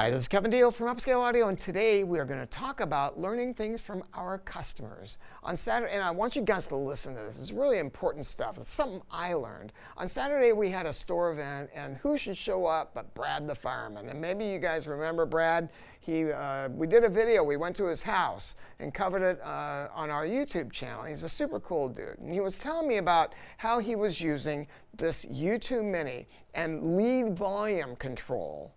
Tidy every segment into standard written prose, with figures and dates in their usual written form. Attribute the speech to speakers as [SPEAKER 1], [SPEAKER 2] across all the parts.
[SPEAKER 1] Hi, this is Kevin Deal from Upscale Audio, and today we are going to talk about learning things from our customers. On Saturday, and I want you guys to listen to this. It's really important stuff. It's something I learned. On Saturday, we had a store event, and who should show up but Brad the fireman? And maybe you guys remember Brad. We did a video. We went to his house and covered it on our YouTube channel. He's a super cool dude. And he was telling me about how he was using this U2 Mini and lead volume control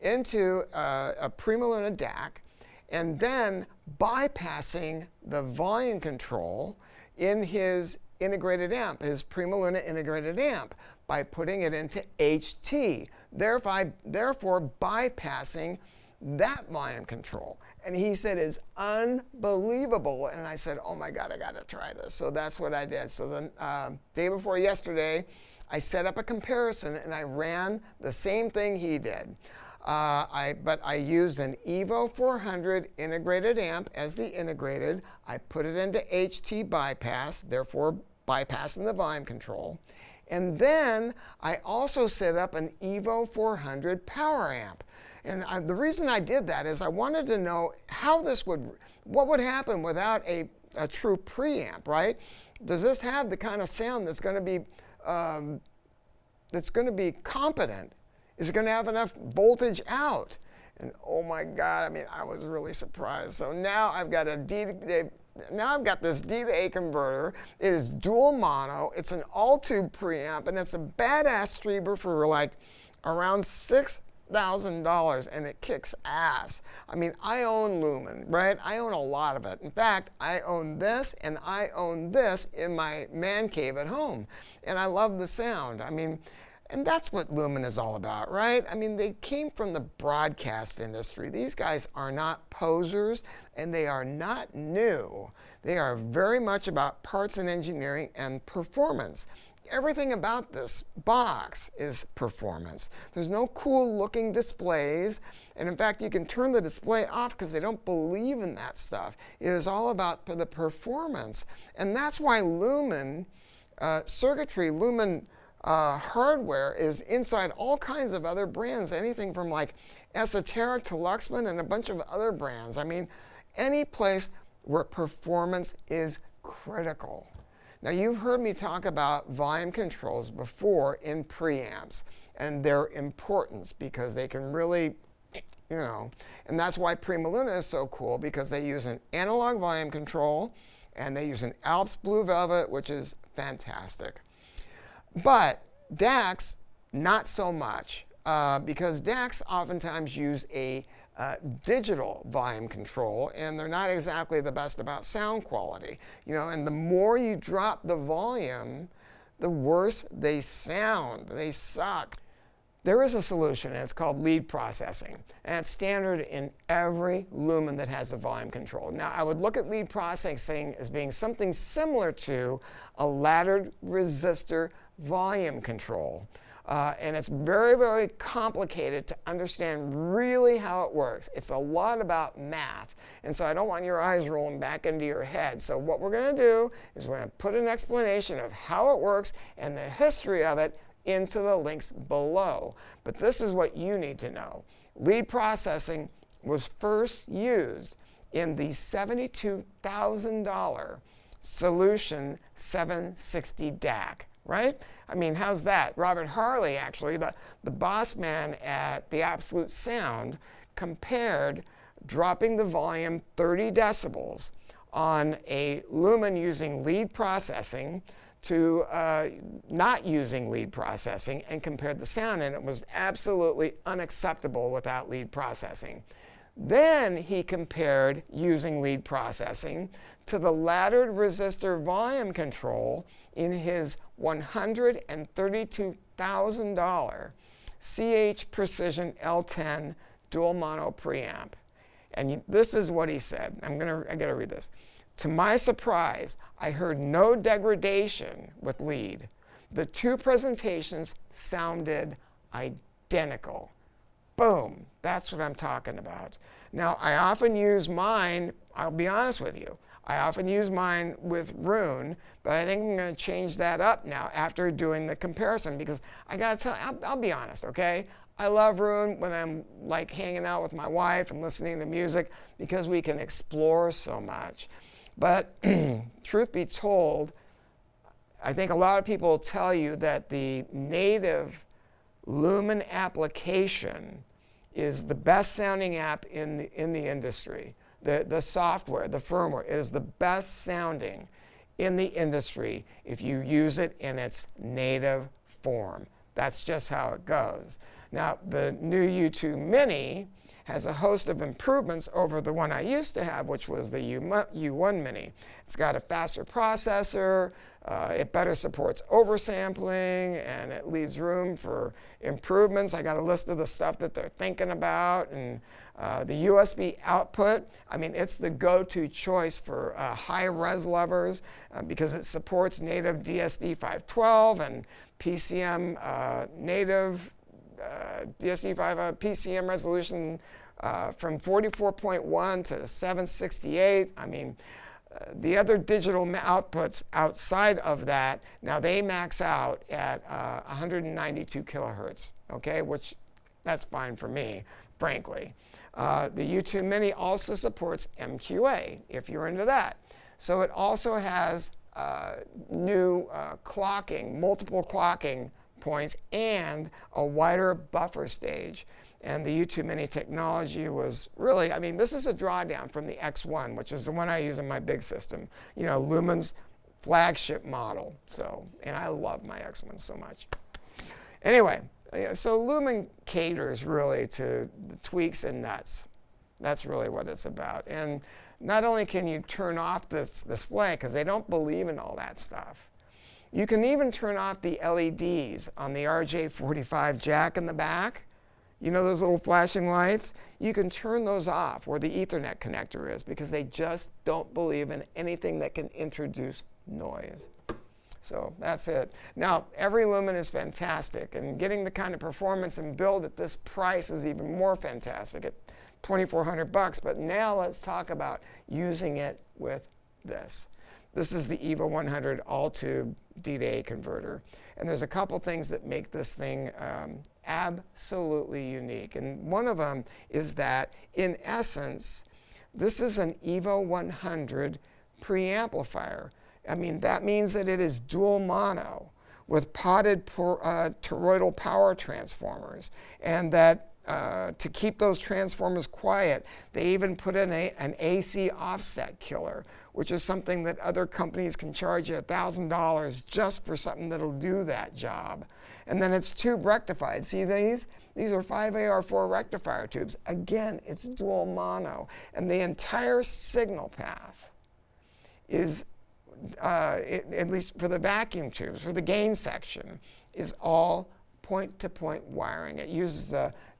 [SPEAKER 1] into a PrimaLuna DAC, and then bypassing the volume control in his integrated amp, his PrimaLuna integrated amp, by putting it into HT, therefore bypassing that volume control. And he said it's unbelievable. And I said, oh my God, I got to try this. So that's what I did. So the day before yesterday, I set up a comparison and I ran the same thing he did. But I used an EVO 400 integrated amp as the integrated. I put it into HT bypass, therefore bypassing the volume control. And then I also set up an EVO 400 power amp. And the reason I did that is I wanted to know what would happen without a true preamp, right? Does this have the kind of sound that's going to be competent? Is it going to have enough voltage out? And oh my God, I mean, I was really surprised. So now I've got this D to A converter. It is dual mono. It's an all-tube preamp, and it's a badass streamer for like around $6,000, and it kicks ass. I mean, I own LUMIN, right? I own a lot of it. In fact, I own this, and I own this in my man cave at home, and I love the sound. I mean, and that's what LUMIN is all about, right? I mean, they came from the broadcast industry. These guys are not posers, and they are not new. They are very much about parts and engineering and performance. Everything about this box is performance. There's no cool looking displays. And in fact, you can turn the display off because they don't believe in that stuff. It is all about the performance. And that's why LUMIN circuitry, LUMIN hardware is inside all kinds of other brands, anything from like Esoteric to Luxman and a bunch of other brands. I mean, any place where performance is critical. Now, you've heard me talk about volume controls before in preamps and their importance because they can really, and that's why PrimaLuna is so cool, because they use an analog volume control and they use an Alps Blue Velvet, which is fantastic. But DACs, not so much, because DACs oftentimes use a digital volume control, and they're not exactly the best about sound quality. And the more you drop the volume, the worse they sound. They suck. There is a solution, and it's called Leedh Processing, and it's standard in every LUMIN that has a volume control. Now, I would look at Leedh Processing as being something similar to a laddered resistor volume control. And it's very, very complicated to understand really how it works. It's a lot about math. And so I don't want your eyes rolling back into your head. So what we're going to do is we're going to put an explanation of how it works and the history of it into the links below. But this is what you need to know. Leedh Processing was first used in the $72,000 Solution 760 DAC. Right? I mean, how's that? Robert Harley, actually, the boss man at the Absolute Sound, compared dropping the volume 30 decibels on a LUMIN using Leedh Processing to not using Leedh Processing, and compared the sound, and it was absolutely unacceptable without Leedh Processing. Then he compared using Leedh Processing to the laddered resistor volume control in his $132,000 CH Precision L10 dual mono preamp. And this is what he said. I gotta read this. To my surprise, I heard no degradation with Leedh. The two presentations sounded identical. Boom, that's what I'm talking about. Now, I often use mine, I'll be honest with you, I often use mine with Rune, but I think I'm going to change that up now after doing the comparison, because I got to tell, I'll be honest, okay? I love Rune when I'm like hanging out with my wife and listening to music, because we can explore so much. But truth be told, I think a lot of people will tell you that the native LUMIN application is the best sounding app in the industry. The software, the firmware, is the best sounding in the industry if you use it in its native form. That's just how it goes. Now, the new U2 Mini has a host of improvements over the one I used to have, which was the U1 Mini. It's got a faster processor, it better supports oversampling, and it leaves room for improvements. I got a list of the stuff that they're thinking about, and the USB output, I mean, it's the go-to choice for high-res lovers because it supports native DSD512 and PCM native DSD5 PCM resolution from 44.1 to 768. I mean, the other digital outputs outside of that, now they max out at 192 kilohertz, okay, which that's fine for me, frankly. The U2 Mini also supports MQA, if you're into that. So it also has new clocking, multiple clocking points, and a wider buffer stage. And the U2 Mini technology was really, I mean, this is a drawdown from the X1, which is the one I use in my big system. You know, LUMIN's flagship model. So, and I love my X1 so much. Anyway, so LUMIN caters really to the tweaks and nuts. That's really what it's about. And not only can you turn off this display, because they don't believe in all that stuff, you can even turn off the LEDs on the RJ45 jack in the back. You know those little flashing lights? You can turn those off where the Ethernet connector is, because they just don't believe in anything that can introduce noise. So that's it. Now, every LUMIN is fantastic, and getting the kind of performance and build at this price is even more fantastic at $2,400. But now let's talk about using it with this. This is the EVO 100 all-tube D-to-A converter. And there's a couple things that make this thing absolutely unique. And one of them is that, in essence, this is an EVO 100 preamplifier. I mean, that means that it is dual mono with potted toroidal power transformers, and that to keep those transformers quiet, they even put in an AC offset killer, which is something that other companies can charge you $1,000 just for something that'll do that job. And then it's tube rectified. See these? These are 5AR4 rectifier tubes. Again, it's dual mono. And the entire signal path is, at least for the vacuum tubes, for the gain section, is all point-to-point wiring. It uses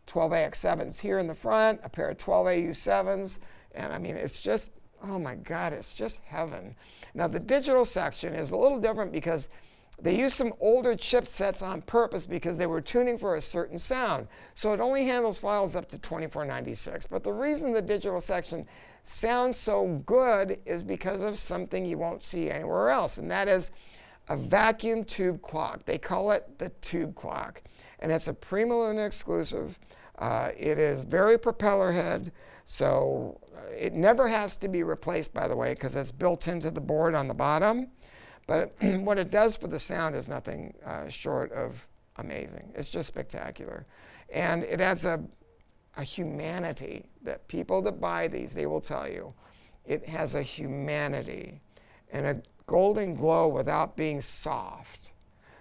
[SPEAKER 1] 12AX7s here in the front, a pair of 12AU7s, and I mean, it's just, oh my God, it's just heaven. Now, the digital section is a little different because they used some older chipsets on purpose because they were tuning for a certain sound. So it only handles files up to 2496. But the reason the digital section sounds so good is because of something you won't see anywhere else, and that is a vacuum tube clock. They call it the tube clock, and it's a PrimaLuna exclusive. It is very propeller head, so it never has to be replaced, by the way, because it's built into the board on the bottom. But what it does for the sound is nothing short of amazing. It's just spectacular. And it adds a humanity that people that buy these, they will tell you, it has a humanity and a golden glow without being soft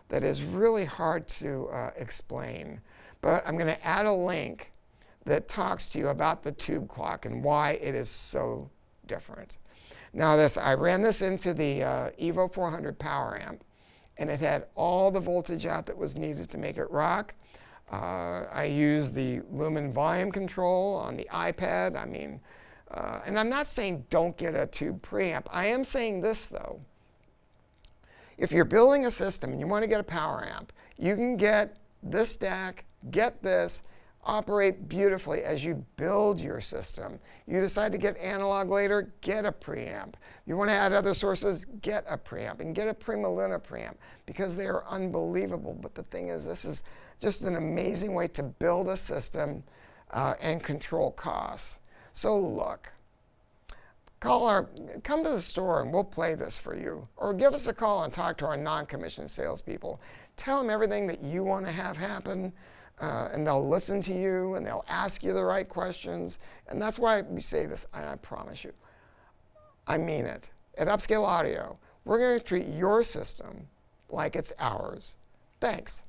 [SPEAKER 1] that is really hard to explain. But I'm going to add a link that talks to you about the tube clock and why it is so different. Now I ran this into the EVO 400 power amp, and it had all the voltage out that was needed to make it rock. I used the LUMIN volume control on the iPad. I mean, and I'm not saying don't get a tube preamp. I am saying this, though. If you're building a system and you want to get a power amp, you can get this DAC, get this, operate beautifully as you build your system. You decide to get analog later, get a preamp. You want to add other sources, get a preamp, and get a PrimaLuna preamp, because they are unbelievable. But the thing is, this is just an amazing way to build a system and control costs. So look, come to the store and we'll play this for you. Or give us a call and talk to our non-commissioned salespeople. Tell them everything that you want to have happen, and they'll listen to you and they'll ask you the right questions. And that's why we say this, and I promise you, I mean it. At Upscale Audio, we're going to treat your system like it's ours. Thanks.